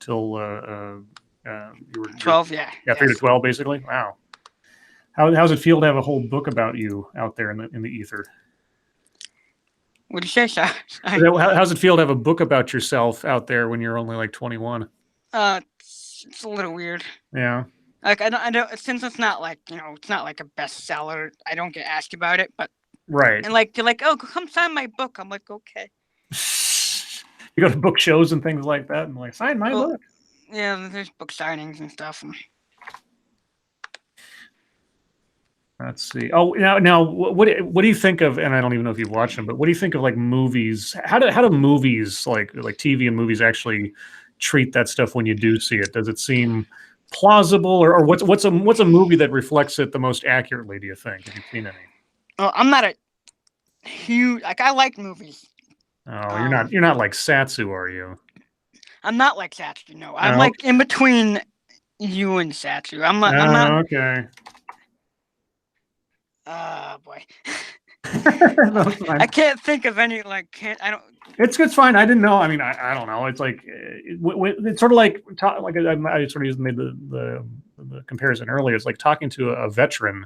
were 12? Yeah. Yeah, 3 to 12, basically. Wow. How's it feel to have a whole book about you out there in the ether? What'd you say, sir? How's it feel to have a book about yourself out there when you're only like 21? It's a little weird. Yeah. Like I don't since it's not like it's not like a bestseller. I don't get asked about it, but right. And like they're like, oh, come sign my book. I'm like, okay. You go to book shows and things like that, and like sign my book. Yeah, there's book signings and stuff. Let's see. Oh, now, what do you think of? And I don't even know if you've watched them, but what do you think of like movies? How do movies like TV and movies actually treat that stuff when you do see it? Does it seem plausible, or what's a movie that reflects it the most accurately? Do you think? Have you seen any? Well, I'm not a huge I like movies. Oh, you're not like Satsu, are you? I'm not like Satsu. No, I'm like in between you and Satsu. I'm not. Okay. Boy. I can't think of any I don't. It's fine. I didn't know. I mean, I don't know. It's like it's sort of like I sort of made the comparison earlier. It's like talking to a veteran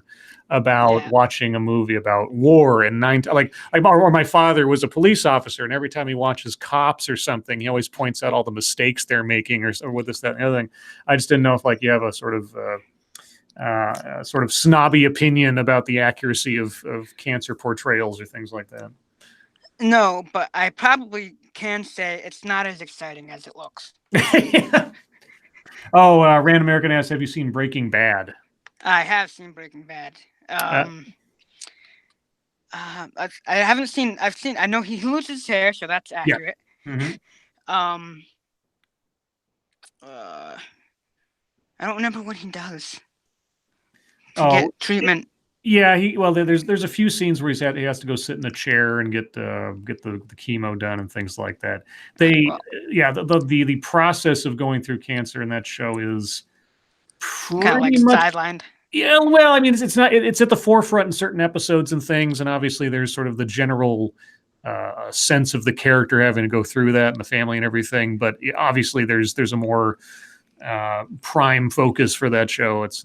about watching a movie about war and or my father was a police officer, and every time he watches Cops or something, he always points out all the mistakes they're making or with this, that, and the other thing. I just didn't know if you have a sort of snobby opinion about the accuracy of cancer portrayals or things like that. No, but I probably can say it's not as exciting as it looks. Oh, Rand American asks, have you seen Breaking Bad? I have seen Breaking Bad. I haven't seen. I know he loses his hair, so that's accurate. Yeah. Mm-hmm. I don't remember what he does to get treatment. Yeah, there's a few scenes where he has to go sit in a chair and get the chemo done and things like that. The process of going through cancer in that show is pretty much sidelined. Yeah, well, I mean, it's not. It's at the forefront in certain episodes and things, and obviously there's sort of the general sense of the character having to go through that and the family and everything. But obviously there's a more prime focus for that show. It's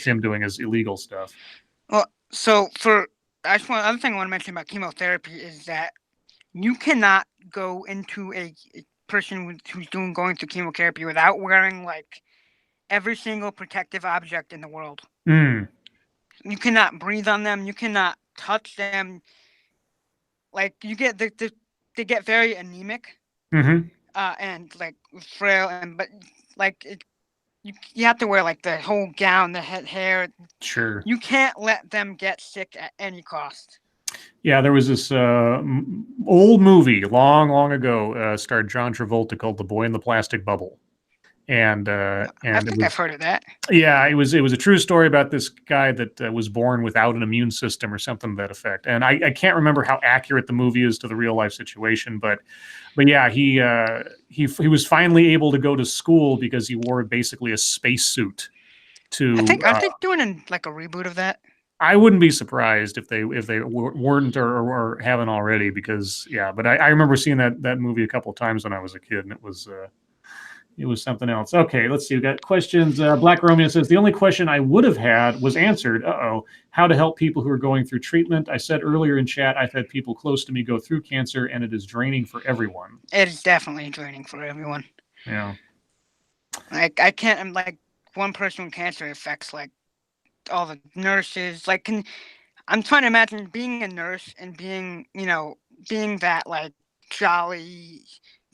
him doing his illegal stuff. Well, other thing I want to mention about chemotherapy is that you cannot go into a person who's going through chemotherapy without wearing every single protective object in the world. Mm. You cannot breathe on them. You cannot touch them. They get very anemic, mm-hmm. And frail, you have to wear the whole gown, the hair. Sure. You can't let them get sick at any cost. Yeah, there was this old movie long ago, starred John Travolta, called The Boy in the Plastic Bubble. And I think I've heard of that. Yeah, it was a true story about this guy that was born without an immune system or something to that effect. And I can't remember how accurate the movie is to the real life situation, but yeah, he was finally able to go to school because he wore basically a spacesuit to. Aren't they doing a reboot of that? I wouldn't be surprised if they weren't or haven't already, because yeah. But I remember seeing that movie a couple of times when I was a kid, and it was something else. Okay, let's see. We've got questions. Black Romeo says the only question I would have had was answered. How to help people who are going through treatment. I said earlier in chat I've had people close to me go through cancer, and it is draining for everyone. It is definitely draining for everyone. Yeah. Like I can't. I'm like one person with cancer affects like all the nurses. Like, I'm trying to imagine being a nurse and being that like jolly,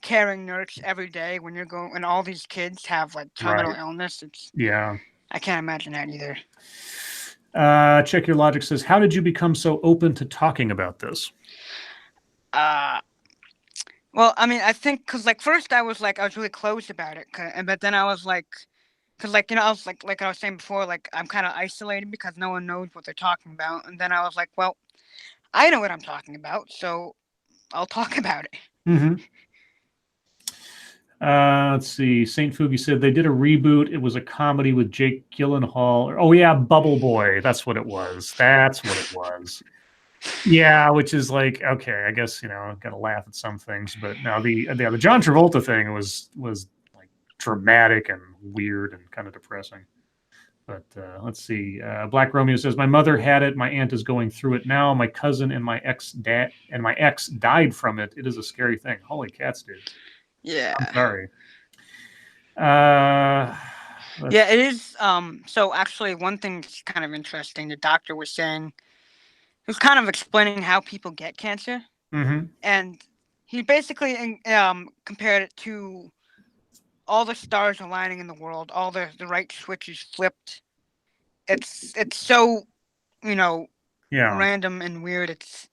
caring nurse every day when you're going, and all these kids have like terminal Right. illness. Yeah. I can't imagine that either. Check Your Logic says, how did you become so open to talking about this? Well, I mean, I think because like first I was really closed about it, but then I was like, because like I was like I was saying before, like I'm kind of isolated because no one knows what they're talking about, and then I was like, well, I know what I'm talking about, so I'll talk about it. Mm-hmm. Let's see. St. Fugi said they did a reboot. It was a comedy with Jake Gyllenhaal. Oh yeah, Bubble Boy. That's what it was. That's what it was. Yeah, which is like, okay, I guess gotta laugh at some things, but no, the John Travolta thing was like dramatic and weird and kind of depressing. But let's see. Black Romeo says, my mother had it. My aunt is going through it now. My cousin and my ex died from it. It is a scary thing. Holy cats, dude. Yeah. I'm sorry. Yeah, it is. So actually, one thing that's kind of interesting. The doctor was saying he was kind of explaining how people get cancer, and he basically compared it to all the stars aligning in the world, all the right switches flipped. It's so random and weird. It's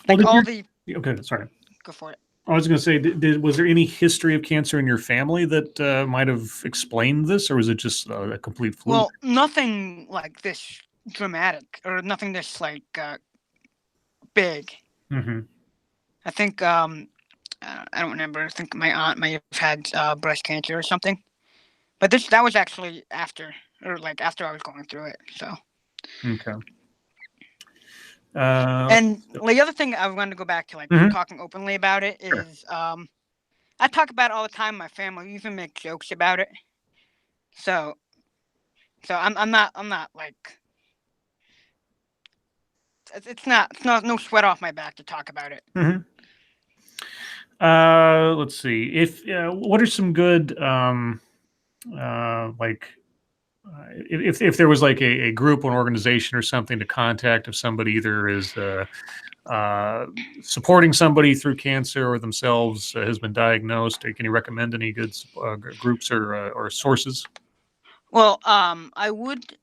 like okay, sorry. Go for it. I was going to say, was there any history of cancer in your family that might have explained this, or was it just a complete fluke? Well, nothing like this dramatic, or nothing this like big. I think I don't remember. I think my aunt might have had breast cancer or something. But that was actually after I was going through it. So. Okay. And the other thing I wanted to go back to, like talking openly about it, is I talk about it all the time in my family. We even make jokes about it. So I'm not like it's not no sweat off my back to talk about it. Let's see. What are some good like if there was like a group or an organization or something to contact if somebody either is supporting somebody through cancer or themselves has been diagnosed, can you recommend any good groups or sources? Well, I would.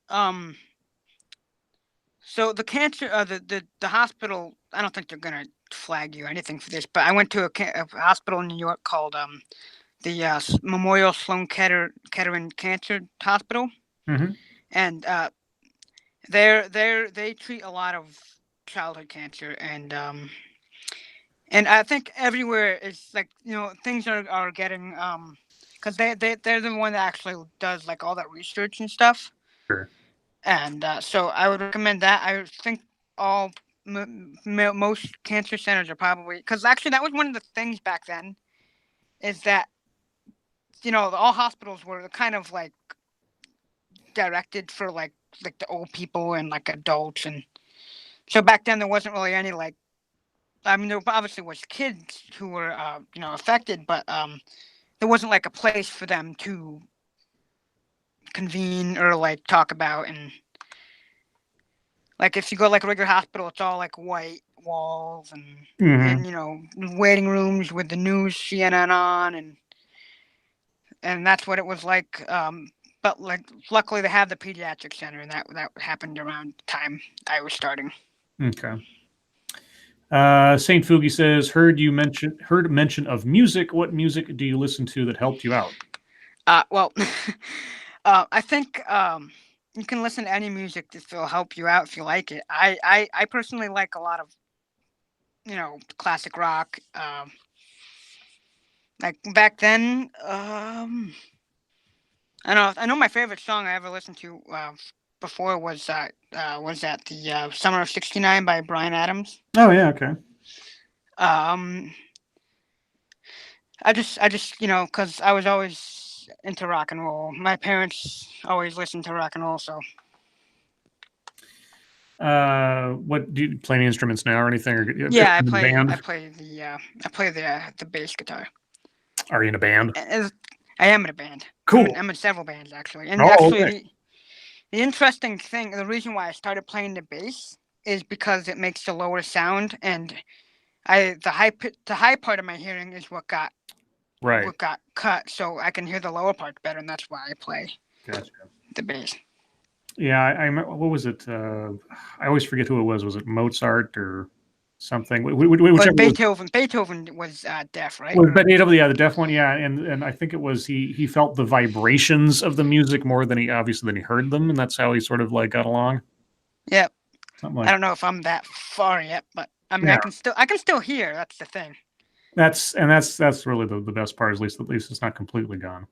So the cancer, the hospital. I don't think they're gonna flag you or anything for this, but I went to a hospital in New York called the Memorial Sloan Kettering Cancer Hospital, and they treat a lot of childhood cancer, and I think everywhere is like things are getting because they're the one that actually does like all that research and stuff. Sure. And so I would recommend that. I think all most cancer centers are probably, because actually that was one of the things back then, is that all hospitals were kind of like directed for like the old people and like adults, and so back then there wasn't really any like, I mean there obviously was kids who were affected, but there wasn't like a place for them to convene or like talk about. And like if you go like a regular hospital, it's all like white walls and waiting rooms with the news CNN on, and that's what it was like. But like luckily they have the pediatric center, and that happened around the time I was starting. Okay. Saint Fugi says, heard mention of music. What music do you listen to that helped you out? Well, I think you can listen to any music that will help you out if you like it. I personally like a lot of classic rock. Like back then, I know my favorite song I ever listened to before was that the Summer of '69 by Bryan Adams. Oh yeah, okay. I just because I was always into rock and roll. My parents always listened to rock and roll, so. What do you play any instruments now or anything? Or Yeah, in the band? I play the bass guitar. Are you in a band? I am in a band. Cool. I'm in several bands actually, and Oh, actually okay. the interesting thing, the reason why I started playing the bass is because it makes the lower sound, and the high part of my hearing is what got cut, so I can hear the lower part better, and that's why I play Gotcha. the bass. Yeah, I remember, what was it? I always forget who it was. Was it Mozart or something? Whichever Beethoven. Beethoven was deaf, right? was Beethoven, yeah, the deaf one, yeah, and I think it was he felt the vibrations of the music more than he heard them, and that's how he sort of like got along. Yep. Something like I don't know if I'm that far yet, but I mean, yeah. I can still hear. That's the thing. That's really the best part. At least it's not completely gone.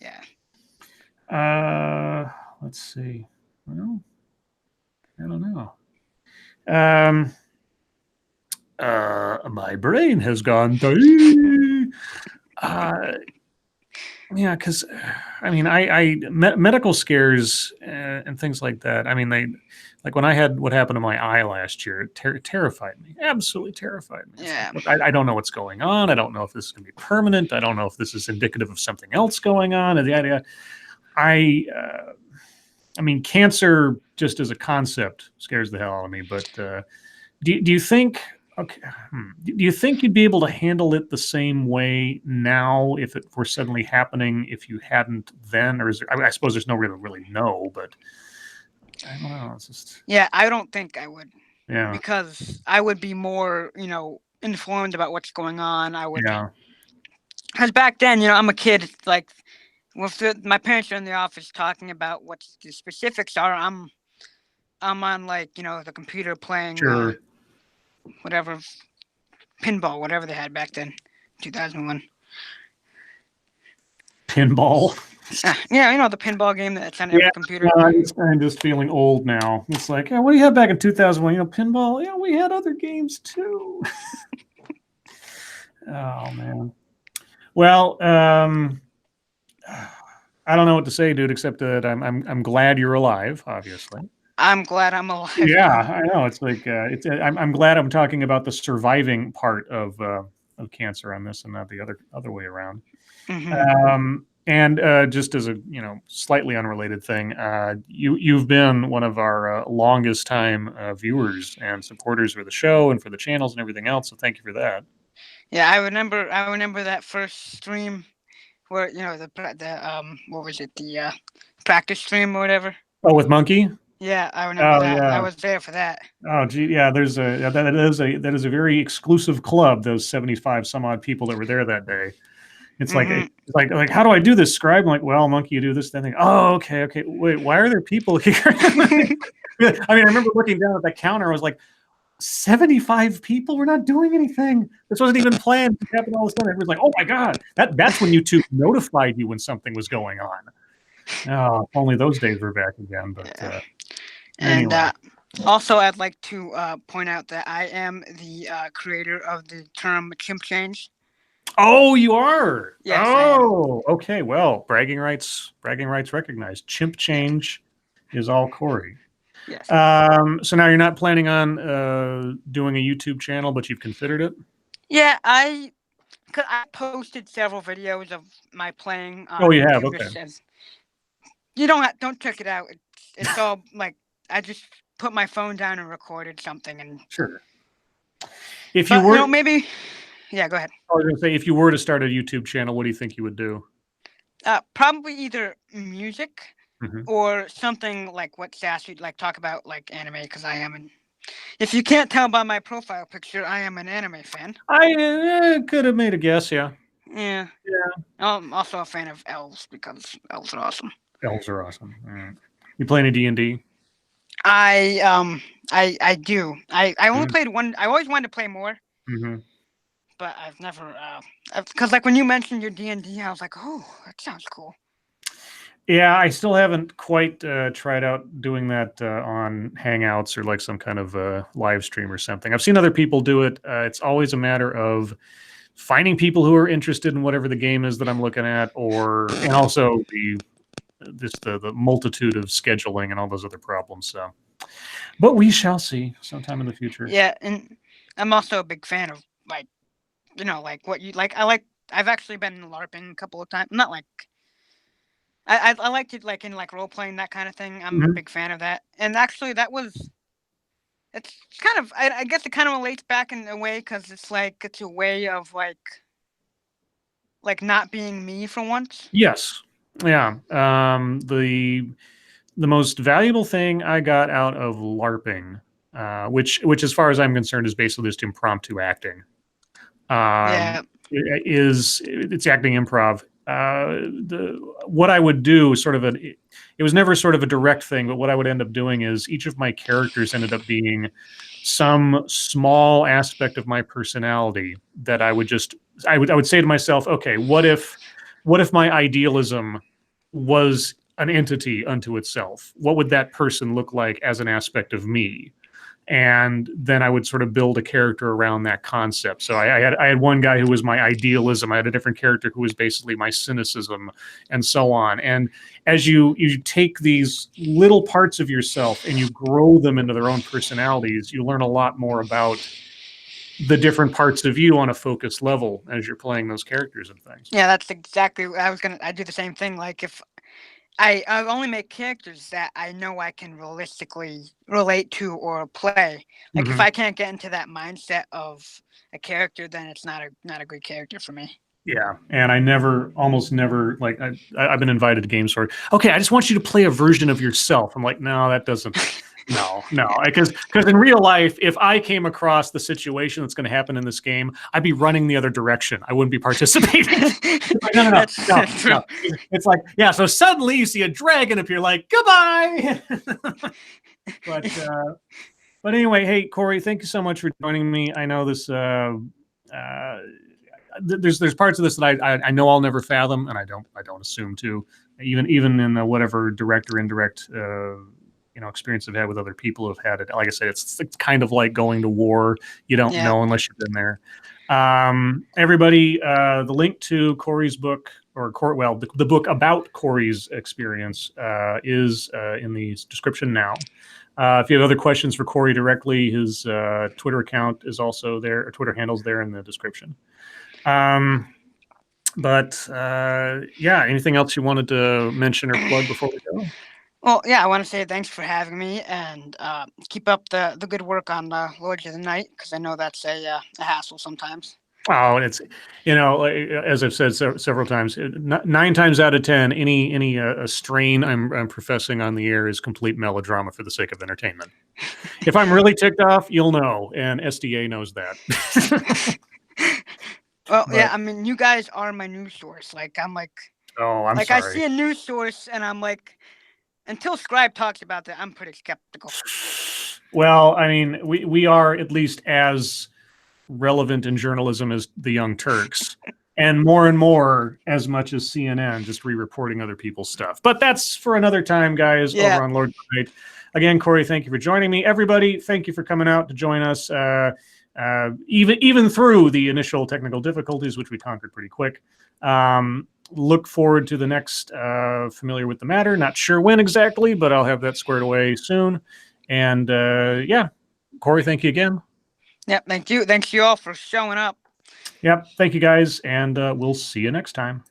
Yeah. Let's see. Well, I don't know. My brain has gone. Yeah, because I mean, medical scares and things like that. I mean, like when I had what happened to my eye last year, it terrified me. Absolutely terrified me. Yeah. Like, look, I don't know what's going on. I don't know if this is going to be permanent. I don't know if this is indicative of something else going on. And the idea, I mean, cancer just as a concept scares the hell out of me. But do you think? Okay, do you think you'd be able to handle it the same way now if it were suddenly happening if you hadn't then, or is there? I suppose there's no way to really know, but I don't know. It's just Yeah, I don't think I would. yeah, Because I would be more, informed about what's going on. I would. yeah, Because back then, I'm a kid. Like, my parents are in the office talking about what the specifics are. I'm on like the computer playing sure. whatever pinball, whatever they had back then, 2001. Pinball. Yeah, the pinball game that's on every computer. I'm just feeling old now. It's like, what do you have back in 2001? Pinball. Yeah, we had other games too. Oh man. Well, I don't know what to say, dude, except that I'm glad you're alive. Obviously. I'm glad I'm alive. Yeah, I know. It's like I'm glad I'm talking about the surviving part of cancer on this and not the other way around. Mm-hmm. And just as a slightly unrelated thing, you've been one of our longest time viewers and supporters for the show and for the channels and everything else. So thank you for that. Yeah, I remember that first stream where the what was it, the practice stream or whatever. Oh, with Monkey. Yeah, I remember that. Yeah. I was there for that. Oh, gee, yeah. There's that is a very exclusive club. Those 75 some odd people that were there that day. It's like how do I do this, Scribe? I'm like, well, Monkey, you do this. Then oh, okay. Wait, why are there people here? I mean, I remember looking down at the counter. I was like, 75 people. We're not doing anything. This wasn't even planned. It happened all of a sudden. Everyone's like, oh my god, that's when YouTube notified you when something was going on. Oh, if only those days were back again. But and anyway. Also, I'd like to point out that I am the creator of the term chimp change. Oh, you are? Yes. Oh, okay. Well, bragging rights recognized. Chimp change is all Corey. Yes. So now you're not planning on doing a YouTube channel, but you've considered it? Yeah, I posted several videos of my playing. Oh, you have? Okay. You don't check it out. It's all like I just put my phone down and recorded something and. Sure. If you were maybe. Yeah, go ahead. I was going to say, if you were to start a YouTube channel, what do you think you would do? Probably either music or something like what Satsu like talk about, like anime, because I am if you can't tell by my profile picture, I am an anime fan. I could have made a guess, yeah. Yeah. I'm also a fan of elves because elves are awesome. Elves are awesome. Right. You play any D&D? I do. I only played one. I always wanted to play more. But I've never, because like when you mentioned your D&D, I was like, oh, that sounds cool. Yeah, I still haven't quite tried out doing that on Hangouts or like some kind of live stream or something. I've seen other people do it. It's always a matter of finding people who are interested in whatever the game is that I'm looking at, and also the multitude of scheduling and all those other problems. So, but we shall see sometime in the future. Yeah, and I'm also a big fan of like like what you like. I've actually been LARPing a couple of times. Not like I like to like in like role playing that kind of thing. I'm a Mhm. big fan of that. And actually, it's kind of I guess it kind of relates back in a way because it's a way of like not being me for once. Yes, yeah. The most valuable thing I got out of LARPing, which as far as I'm concerned is basically just impromptu acting, Yeah, it's acting improv. What I would do, it was never sort of a direct thing, but what I would end up doing is each of my characters ended up being some small aspect of my personality that I would say to myself, okay, what if my idealism was an entity unto itself? What would that person look like as an aspect of me? And then I would sort of build a character around that concept. So I had one guy who was my idealism. I had a different character who was basically my cynicism, and so on. And as you take these little parts of yourself and you grow them into their own personalities, you learn a lot more about the different parts of you on a focused level as you're playing those characters and things. yeah, that's exactly what I was gonna. I do the same thing. Like if I only make characters that I know I can realistically relate to or play. Like if Hmm. I can't get into that mindset of a character, then it's not a good character for me. Yeah, and almost never, like I've been invited to games where, okay, I just want you to play a version of yourself. I'm like, no, that doesn't, no, because in real life, if I came across the situation that's going to happen in this game, I'd be running the other direction. I wouldn't be participating. Like, no, no, no, no, That's true. no. It's like, yeah. So suddenly you see a dragon appear, like goodbye. but but anyway, hey Corey, thank you so much for joining me. I know this. Uh, there's parts of this that I know I'll never fathom, and I don't assume to, even in whatever direct or indirect experience I've had with other people who've had it. Like I said, it's kind of like going to war. You don't Yeah. know unless you've been there. Everybody, the link to Corey's book the book about Corey's experience is in the description now. If you have other questions for Corey directly, his Twitter account is also there, or Twitter handle's there in the description. But yeah, anything else you wanted to mention or plug before we go? Well, yeah, I want to say thanks for having me, and keep up the good work on Lords of the Night because I know that's a hassle sometimes. Oh, and it's as I've said several times, 9 times out of 10, any strain I'm professing on the air is complete melodrama for the sake of entertainment. If I'm really ticked off, you'll know, and SDA knows that. Well, But yeah, I mean, you guys are my news source. Like I'm oh, I'm like I sorry. see a news source and I'm like, until Scribe talks about that, I'm pretty skeptical. Well, I mean, we are at least as relevant in journalism as the Young Turks, and more as much as CNN, just re-reporting other people's stuff. But that's for another time, guys. Yeah, Over on Lord Night. Again, Corey, thank you for joining me. Everybody, thank you for coming out to join us. Even through the initial technical difficulties, which we conquered pretty quick. Look forward to the next Familiar with the Matter. Not sure when exactly, but I'll have that squared away soon. And yeah, Corey, thank you again. yeah. Thank you. Thanks you all for showing up. Yep. Thank you, guys. And we'll see you next time.